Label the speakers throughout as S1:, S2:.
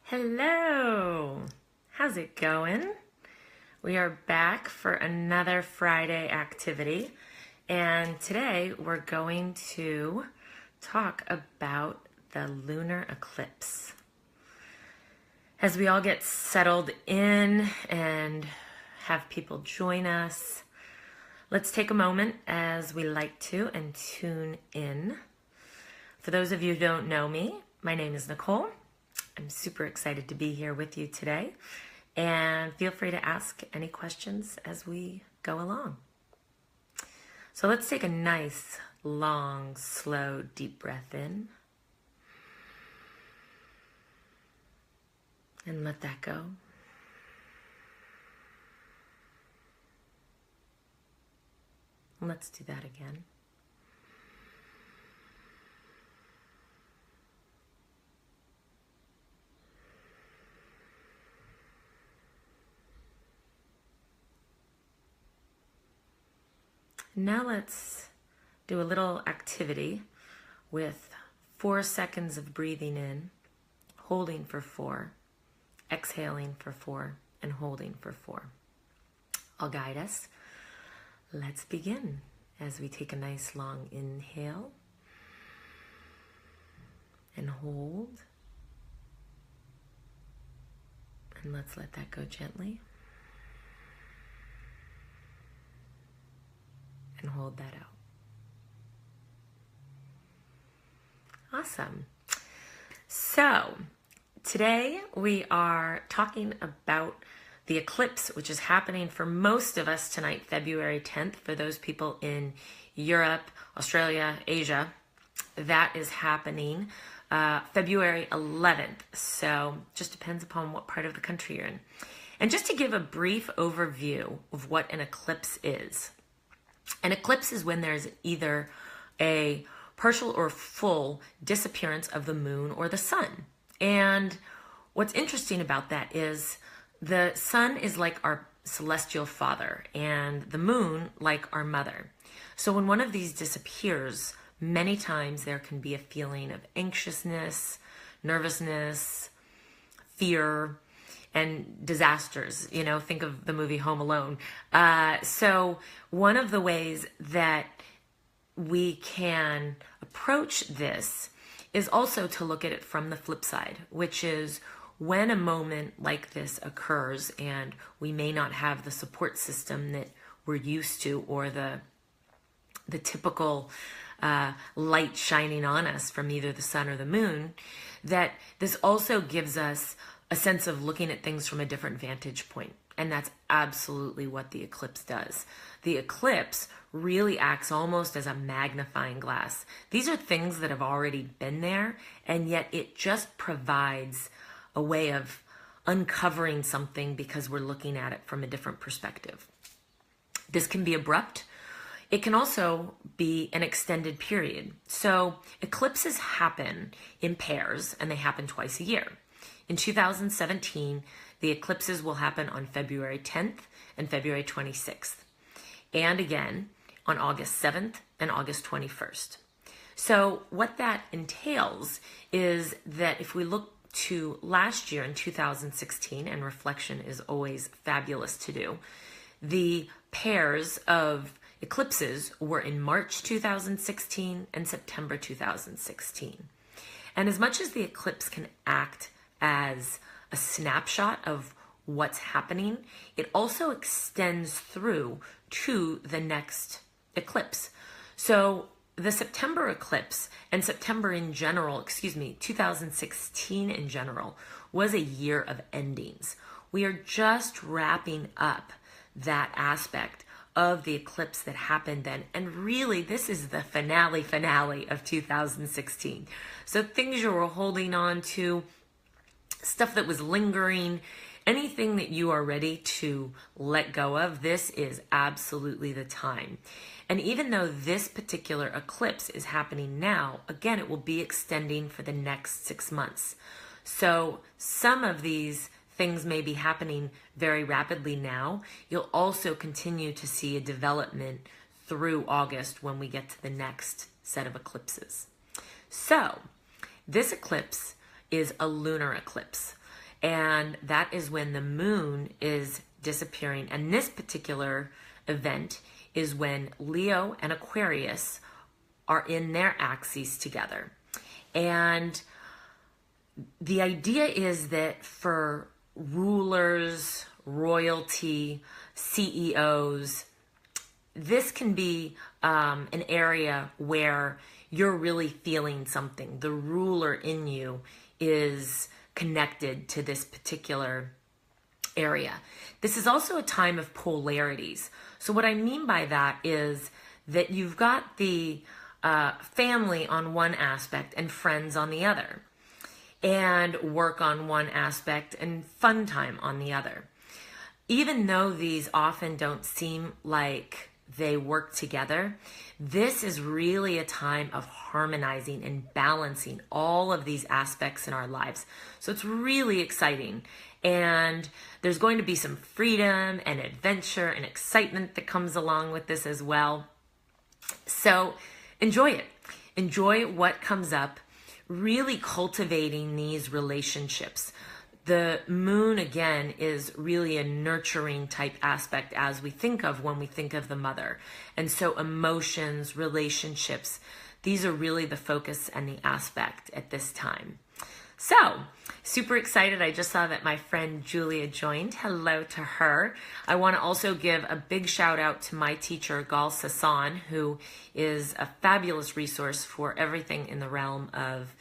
S1: Hello, how's it going? We are back for another Friday activity, and today we're going to talk about the lunar eclipse. As we all get settled in and have people join us, let's take a moment, as we like to, and tune in. For those of you who don't know me, my name is Nicole. I'm super excited to be here with you today, and feel free to ask any questions as we go along. So let's take a nice, long, slow, deep breath in, and let that go. Let's do that again. Now let's do a little activity with 4 seconds of breathing in, holding for 4, exhaling for 4, and holding for 4. I'll guide us. Let's begin as we take a nice long inhale and hold. And let's let that go gently. And hold that out. Awesome. So today we are talking about the eclipse, which is happening for most of us tonight, February 10th. For those people in Europe, Australia, Asia, that is happening February 11th. So just depends upon what part of the country you're in. And just to give a brief overview of what an eclipse is. An eclipse is when there's either a partial or full disappearance of the moon or the sun. And what's interesting about that is the sun is like our celestial father and the moon like our mother. So when one of these disappears, many times there can be a feeling of anxiousness, nervousness, fear, and disasters. Think of the movie Home Alone. So one of the ways that we can approach this is also to look at it from the flip side, which is when a moment like this occurs and we may not have the support system that we're used to, or the typical light shining on us from either the sun or the moon, that this also gives us a sense of looking at things from a different vantage point. And that's absolutely what the eclipse does. The eclipse really acts almost as a magnifying glass. These are things that have already been there, and yet it just provides a way of uncovering something because we're looking at it from a different perspective. This can be abrupt. It can also be an extended period. So eclipses happen in pairs, and they happen twice a year. In 2017, the eclipses will happen on February 10th and February 26th, and again on August 7th and August 21st. So what that entails is that if we look to last year in 2016, and reflection is always fabulous to do, the pairs of eclipses were in March 2016 and September 2016. And as much as the eclipse can act as a snapshot of what's happening, it also extends through to the next eclipse. So the September eclipse, and September in general, 2016 in general, was a year of endings. We are just wrapping up that aspect of the eclipse that happened then. And really, this is the finale of 2016. So things you were holding on to, stuff that was lingering, anything that you are ready to let go of, this is absolutely the time. And even though this particular eclipse is happening now, again, it will be extending for the next 6 months. So some of these things may be happening very rapidly now. You'll also continue to see a development through August when we get to the next set of eclipses. So this eclipse is a lunar eclipse. And that is when the moon is disappearing. And this particular event is when Leo and Aquarius are in their axes together. And the idea is that for rulers, royalty, CEOs, this can be an area where you're really feeling something. The ruler in you is connected to this particular area. This is also a time of polarities. So what I mean by that is that you've got the family on one aspect and friends on the other, and work on one aspect and fun time on the other. Even though these often don't seem like they work together, this is really a time of harmonizing and balancing all of these aspects in our lives. So it's really exciting. And there's going to be some freedom and adventure and excitement that comes along with this as well. So enjoy it. Enjoy what comes up, really cultivating these relationships. The moon, again, is really a nurturing type aspect as we think of when we think of the mother. And so emotions, relationships, these are really the focus and the aspect at this time. So, super excited. I just saw that my friend Julia joined. Hello to her. I want to also give a big shout out to my teacher, Gal Sasson, who is a fabulous resource for everything in the realm of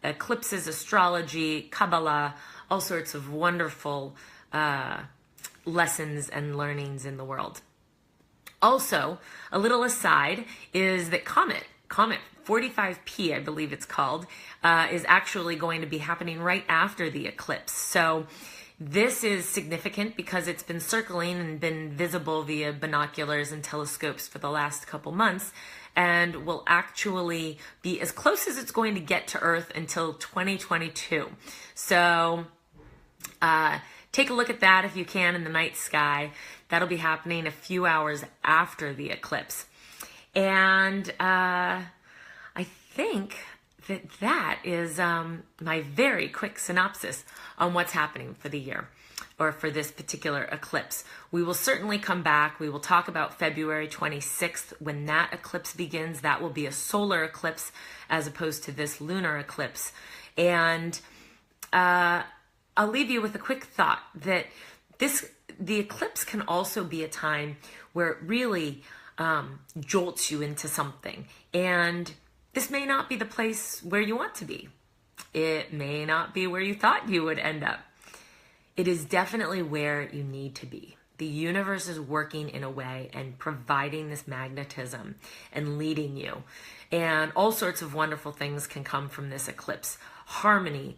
S1: eclipses, astrology, Kabbalah, all sorts of wonderful lessons and learnings in the world. Also, a little aside is that Comet 45P, I believe it's called, is actually going to be happening right after the eclipse. So this is significant because it's been circling and been visible via binoculars and telescopes for the last couple months, and will actually be as close as it's going to get to Earth until 2022. So take a look at that if you can in the night sky. That'll be happening a few hours after the eclipse. And I think that is my very quick synopsis on what's happening for the year, or for this particular eclipse. We will certainly come back. We will talk about February 26th when that eclipse begins. That will be a solar eclipse as opposed to this lunar eclipse. And I'll leave you with a quick thought that the eclipse can also be a time where it really jolts you into something. And this may not be the place where you want to be. It may not be where you thought you would end up. It is definitely where you need to be. The universe is working in a way and providing this magnetism and leading you. And all sorts of wonderful things can come from this eclipse. Harmony,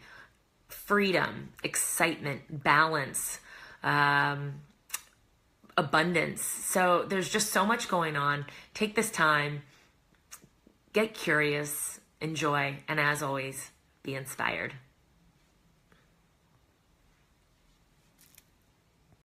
S1: freedom, excitement, balance, abundance. So there's just so much going on. Take this time, get curious, enjoy, and as always, be inspired.